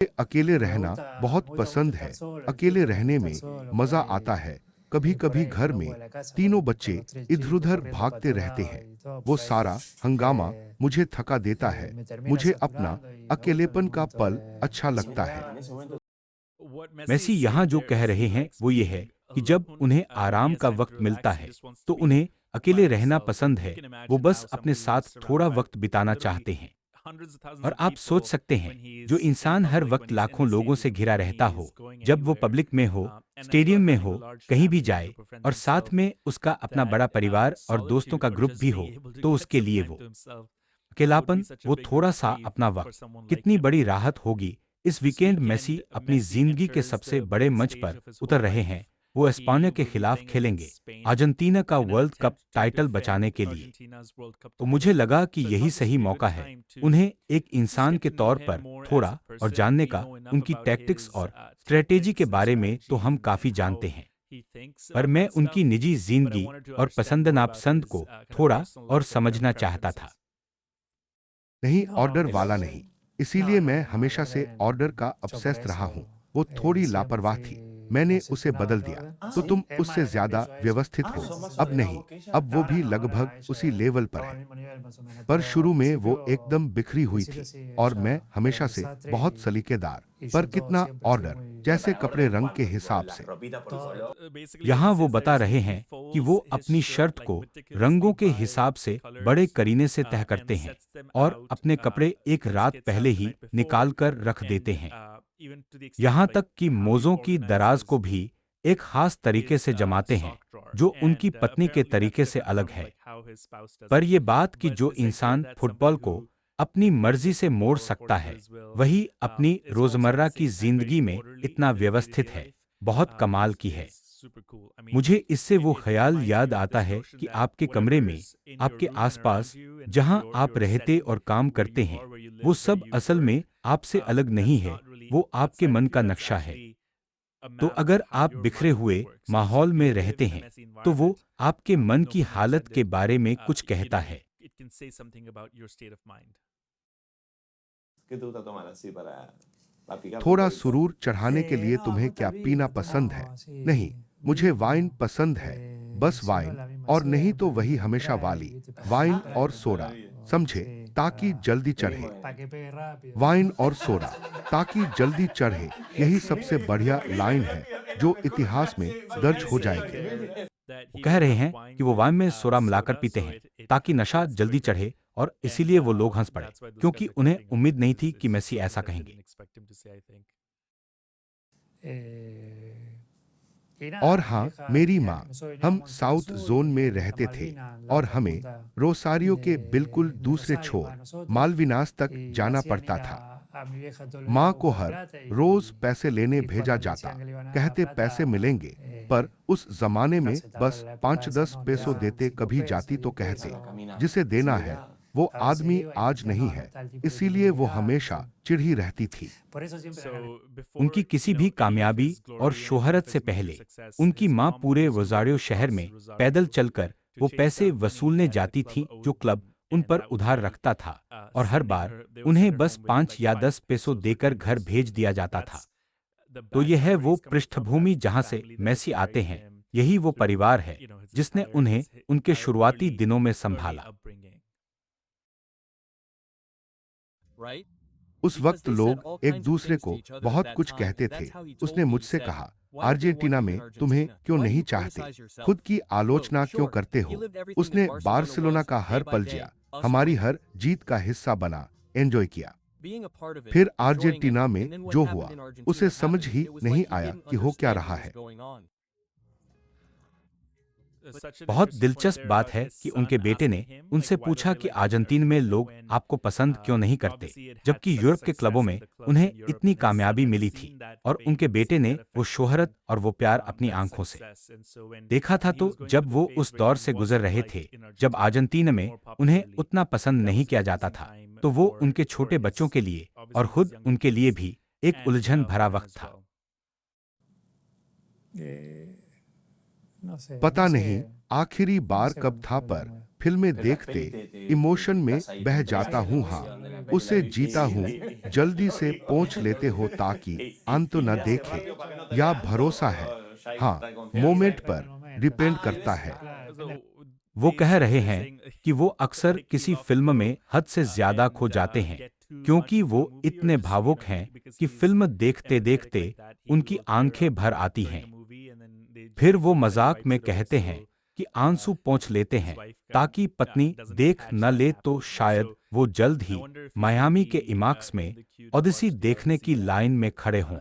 अकेले रहना बहुत पसंद है। अकेले रहने में मजा आता है। कभी-कभी घर में तीनों बच्चे इधर-उधर भागते रहते हैं। वो सारा हंगामा मुझे थका देता है। मुझे अपना अकेलेपन का पल अच्छा लगता है। मेसी यहाँ जो कह रहे हैं वो ये है कि जब उन्हें आराम का वक्त मिलता है तो उन्हें अकेले रहना पसंद है। वो बस अपने साथ थोड़ा वक्त बिताना चाहते हैं। और आप सोच सकते हैं, जो इंसान हर वक्त लाखों लोगों से घिरा रहता हो, जब वो पब्लिक में हो, स्टेडियम में हो, कहीं भी जाए, और साथ में उसका अपना बड़ा परिवार और दोस्तों का ग्रुप भी हो, तो उसके लिए वो अकेलापन, वो थोड़ा सा अपना वक्त, कितनी बड़ी राहत होगी। इस वीकेंड मेसी अपनी जिंदगी के सबसे बड़े मंच पर उतर रहे हैं। वो एस्पानिया के खिलाफ खेलेंगे, अर्जेंटीना का वर्ल्ड कप टाइटल बचाने के लिए। तो मुझे लगा कि यही सही मौका है उन्हें एक इंसान के तौर पर थोड़ा और जानने का। उनकी टैक्टिक्स और स्ट्रेटेजी के बारे में तो हम काफी जानते हैं, पर मैं उनकी निजी जिंदगी और पसंद नापसंद को थोड़ा और समझना चाहता था। नहीं, ऑर्डर वाला नहीं। इसीलिए मैं हमेशा से ऑर्डर का ऑब्सेस्ड रहा हूँ। वो थोड़ी लापरवाह थी। मैंने उसे बदल दिया। तो तुम उससे ज्यादा व्यवस्थित हो। अब नहीं, अब वो भी लगभग उसी लेवल पर है। पर शुरू में वो एकदम बिखरी हुई थी और मैं हमेशा से बहुत सलीकेदार। पर कितना ऑर्डर, जैसे कपड़े रंग के हिसाब से। यहाँ वो बता रहे हैं कि वो अपनी शर्ट को रंगों के हिसाब से बड़े करीने से तय करते हैं और अपने कपड़े एक रात पहले ही निकाल कर रख देते हैं। यहाँ तक कि मोज़ों की दराज को भी एक खास तरीके से जमाते हैं, जो उनकी पत्नी के तरीके से अलग है। पर ये बात कि जो इंसान फुटबॉल को अपनी मर्जी से मोड़ सकता है, वही अपनी रोजमर्रा की जिंदगी में इतना व्यवस्थित है, बहुत कमाल की है। मुझे इससे वो ख्याल याद आता है कि आपके कमरे में, आपके आसपास, जहां आप रहते और काम करते हैं, वो सब असल में आपसे अलग नहीं है, वो आपके मन का नक्शा है। तो अगर आप बिखरे हुए माहौल में रहते हैं, तो वो आपके मन की हालत के बारे में कुछ कहता है। थोड़ा सुरूर चढ़ाने के लिए तुम्हें क्या पीना पसंद है? नहीं, मुझे वाइन पसंद है। बस वाइन, और नहीं तो वही हमेशा वाली वाइन और सोडा। समझे? ताकि जल्दी चढ़े। वाइन और सोडा, ताकि जल्दी चढ़े। यही सबसे बढ़िया लाइन है जो इतिहास में दर्ज हो जाएगी। वो कह रहे हैं कि वो वाइन में सोडा मिलाकर पीते हैं ताकि नशा जल्दी चढ़े, और इसीलिए वो लोग हंस पड़े, क्योंकि उन्हें उम्मीद नहीं थी कि मेसी ऐसा कहेंगे। और हाँ, मेरी माँ, हम साउथ जोन में रहते थे और हमें रोसारियो के बिल्कुल दूसरे छोर मालविनास तक जाना पड़ता था। माँ को हर रोज पैसे लेने भेजा जाता। कहते पैसे मिलेंगे, पर उस जमाने में बस 5-10 पेसो देते। कभी जाती तो कहते जिसे देना है वो आदमी आज नहीं है। इसीलिए वो हमेशा चिढ़ी रहती थी। उनकी किसी भी कामयाबी और शोहरत से पहले उनकी मां पूरे रोज़ारियो शहर में पैदल चलकर वो पैसे वसूलने जाती थी जो क्लब उन पर उधार रखता था, और हर बार उन्हें बस 5 या 10 पेसो देकर घर भेज दिया जाता था। तो यह है वो पृष्ठभूमि जहां से मेसी आते हैं। यही वो परिवार है जिसने उन्हें उनके शुरुआती दिनों में संभाला। उस वक्त लोग एक दूसरे को बहुत कुछ कहते थे। उसने मुझसे कहा, अर्जेंटीना में तुम्हें क्यों नहीं चाहते? खुद की आलोचना क्यों करते हो? उसने बार्सिलोना का हर पल जिया, हमारी हर जीत का हिस्सा बना, एंजॉय किया। फिर अर्जेंटीना में जो हुआ, उसे समझ ही नहीं आया कि हो क्या रहा है। बहुत दिलचस्प बात है कि उनके बेटे ने उनसे पूछा कि अर्जेंटीना में लोग आपको पसंद क्यों नहीं करते, जबकि यूरोप के क्लबों में उन्हें इतनी कामयाबी मिली थी। और उनके बेटे ने वो शोहरत और वो प्यार अपनी आंखों से देखा था। तो जब वो उस दौर से गुजर रहे थे जब अर्जेंटीना में उन्हें उतना पसंद नहीं किया जाता था, तो वो उनके छोटे बच्चों के लिए और खुद उनके लिए भी एक उलझन भरा वक्त था। पता नहीं आखिरी बार कब था पर फिल्में देखते इमोशन में बह जाता हूँ। हाँ, उसे जीता हूँ, जल्दी से पोंछ लेते हो ताकि अंत न देखे, या भरोसा है। हाँ, मोमेंट पर डिपेंड करता है। वो कह रहे हैं कि वो अक्सर किसी फिल्म में हद से ज्यादा खो जाते हैं क्योंकि वो इतने भावुक हैं कि फिल्म देखते देखते उनकी आंखें भर आती हैं। फिर वो मजाक में कहते हैं कि आंसू पोंछ लेते हैं ताकि पत्नी देख न ले, तो शायद वो जल्द ही मायामी के इमाक्स में ओडिसी देखने की लाइन में खड़े हों।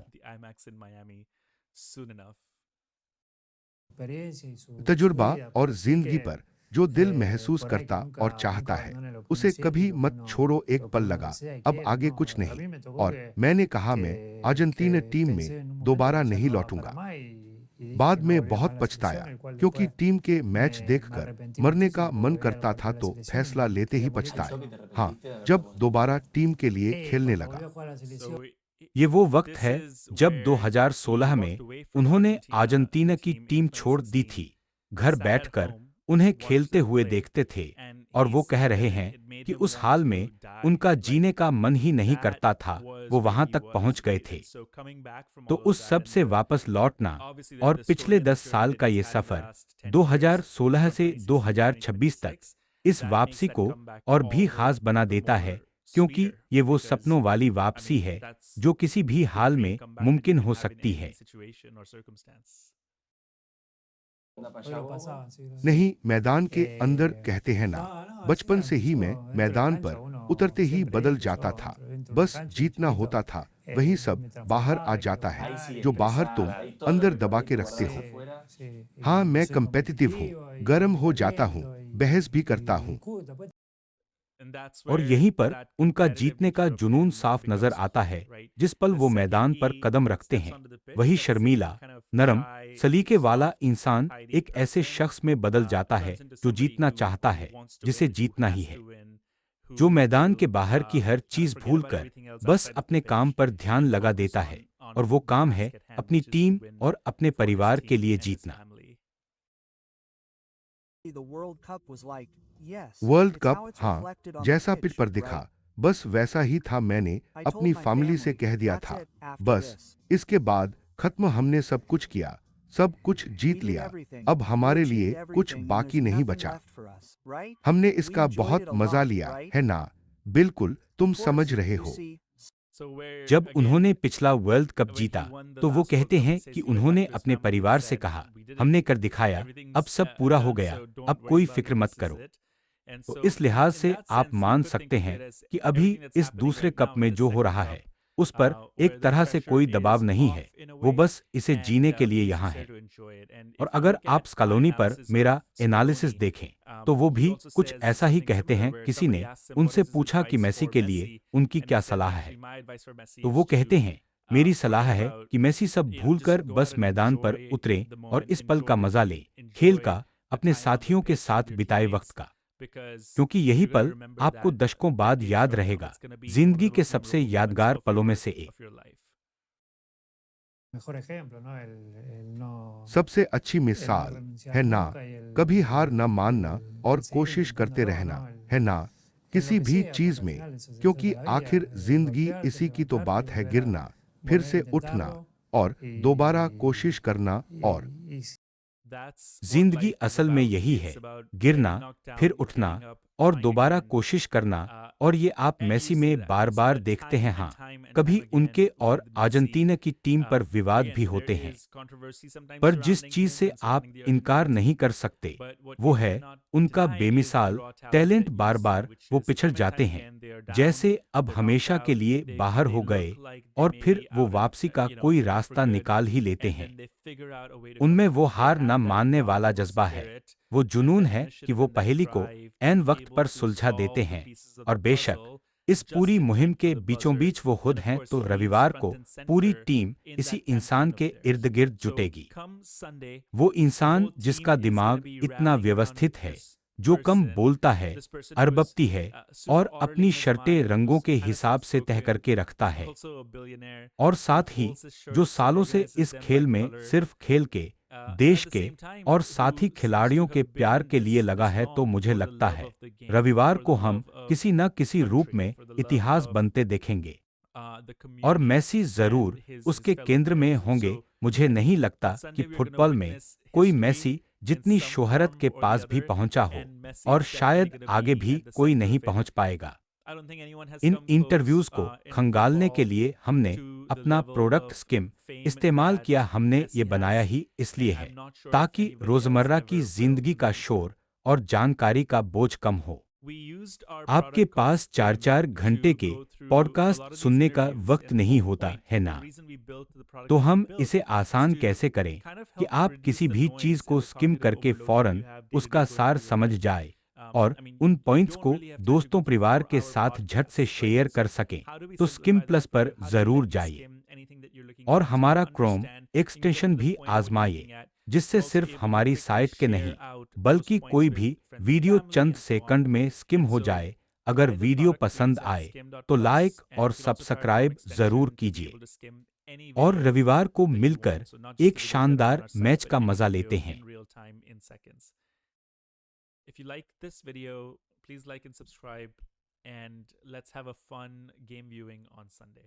तजुर्बा और जिंदगी पर जो दिल महसूस करता और चाहता है, उसे कभी मत छोड़ो एक पल लगा, अब आगे कुछ नहीं। और मैंने कहा मैं अर्जेंटीना टीम में दोबारा नहीं लौटूंगा। बाद में बहुत पछताया क्योंकि टीम के मैच देखकर मरने का मन करता था, तो फैसला लेते ही पछताए। हाँ, जब दोबारा टीम के लिए खेलने लगा। ये वो वक्त है जब 2016 में उन्होंने अर्जेंटीना की टीम छोड़ दी थी। घर बैठकर उन्हें खेलते हुए देखते थे और वो कह रहे हैं कि उस हाल में उनका जीने का मन ही नहीं करता था, वो वहां तक पहुंच गए थे। तो उस सब से वापस लौटना और पिछले 10 साल का ये सफर 2016 से 2026 तक इस वापसी को और भी खास बना देता है, क्योंकि ये वो सपनों वाली वापसी है जो किसी भी हाल में मुमकिन हो सकती है। नहीं, मैदान के अंदर कहते हैं ना, बचपन से ही मैं मैदान पर उतरते ही बदल जाता था। बस जीतना होता था, वही सब बाहर आ जाता है जो बाहर तुम अंदर दबा के रखते हो। हाँ, मैं कम्पेटिटिव हूँ, गर्म हो जाता हूँ, बहस भी करता हूँ। और यहीं पर उनका जीतने का जुनून साफ नजर आता है। जिस पल वो मैदान पर कदम रखते हैं, वही शर्मीला, नरम, सलीके वाला इंसान एक ऐसे शख्स में बदल जाता है जो जीतना चाहता है, जिसे जीतना ही है, जो मैदान के बाहर की हर चीज भूलकर बस अपने काम पर ध्यान लगा देता है, और वो काम है अपनी टीम और अपने परिवार के लिए जीतना। वर्ल्ड कप, हाँ, जैसा पिच पर दिखा बस वैसा ही था। मैंने अपनी फैमिली से कह दिया था, बस इसके बाद खत्म, हमने सब कुछ किया, सब कुछ जीत लिया, अब हमारे लिए कुछ बाकी नहीं बचा। हमने इसका बहुत मजा लिया, है ना? बिल्कुल, तुम समझ रहे हो। जब उन्होंने पिछला वर्ल्ड कप जीता, तो वो कहते हैं कि उन्होंने अपने परिवार से कहा, हमने कर दिखाया, अब सब पूरा हो गया, अब कोई फिक्र मत करो। तो इस लिहाज से आप मान सकते हैं कि अभी इस दूसरे कप में जो हो रहा है, उस पर एक तरह से कोई दबाव नहीं है, वो बस इसे जीने के लिए यहाँ है। और अगर आप स्कलोनी पर मेरा एनालिसिस देखें, तो वो भी कुछ ऐसा ही कहते हैं। किसी ने उनसे पूछा कि मेसी के लिए उनकी क्या सलाह है, तो वो कहते हैं, मेरी सलाह है कि मेसी सब भूलकर बस मैदान पर उतरे और इस पल का मजा ले, खेल का, अपने साथियों के साथ बिताए वक्त का, क्योंकि यही पल आपको दशकों बाद याद रहेगा, जिंदगी के सबसे यादगार पलों में से एक। सबसे अच्छी मिसाल है ना, कभी हार न मानना और कोशिश करते रहना, है ना, किसी भी चीज में, क्योंकि आखिर जिंदगी इसी की तो बात है, गिरना, फिर से उठना और दोबारा कोशिश करना। और जिंदगी असल में यही है, गिरना, फिर उठना और दोबारा कोशिश करना। और ये आप मेसी में बार बार देखते हैं। हाँ, कभी उनके और अर्जेंटीना की टीम पर विवाद भी होते हैं, पर जिस चीज से आप इनकार नहीं कर सकते, वो है उनका बेमिसाल टैलेंट। बार बार वो पिछड़ जाते हैं, जैसे अब हमेशा के लिए बाहर हो गए, और फिर वो वापसी का कोई रास्ता निकाल ही लेते हैं। उनमें वो हार न मानने वाला जज्बा है, वो जुनून है कि वो पहेली को ऐन वक्त पर सुलझा देते हैं। और बेशक इस पूरी मुहिम के बीचों बीच वो खुद हैं, तो रविवार को पूरी टीम इसी इंसान के इर्द गिर्द जुटेगी। वो इंसान जिसका दिमाग इतना व्यवस्थित है, जो कम बोलता है, अरबपती है और अपनी शर्तें रंगों के हिसाब से तय करके रखता है, और साथ ही जो सालों से इस खेल में सिर्फ खेल के देश के और साथी खिलाड़ियों के प्यार के लिए लगा है, तो मुझे लगता है रविवार को हम किसी न किसी रूप में इतिहास बनते देखेंगे और मेसी जरूर उसके केंद्र में होंगे। मुझे नहीं लगता कि फुटबॉल में कोई मेसी जितनी शोहरत के पास भी पहुंचा हो, और शायद आगे भी कोई नहीं पहुंच पाएगा। इन इंटरव्यूज को खंगालने के लिए हमने अपना प्रोडक्ट स्किम इस्तेमाल किया। हमने ये बनाया ही इसलिए है ताकि रोजमर्रा की जिंदगी का शोर और जानकारी का बोझ कम हो। आपके पास 4-4 घंटे के पॉडकास्ट सुनने का वक्त नहीं होता है ना? तो हम इसे आसान कैसे करें कि आप किसी भी चीज को स्किम करके फौरन उसका सार समझ जाए और उन पॉइंट्स को दोस्तों परिवार के साथ झट से शेयर कर सकें। तो स्किम प्लस पर जरूर जाइए और हमारा क्रोम एक्सटेंशन भी आजमाइए, जिससे सिर्फ हमारी साइट के नहीं बल्कि कोई भी वीडियो चंद सेकंड में स्किम हो जाए। अगर वीडियो पसंद आए तो लाइक और सब्सक्राइब जरूर कीजिए और रविवार को मिलकर एक शानदार मैच का मजा लेते हैं। If you like this video, please like and subscribe, and let's have a fun game viewing on Sunday.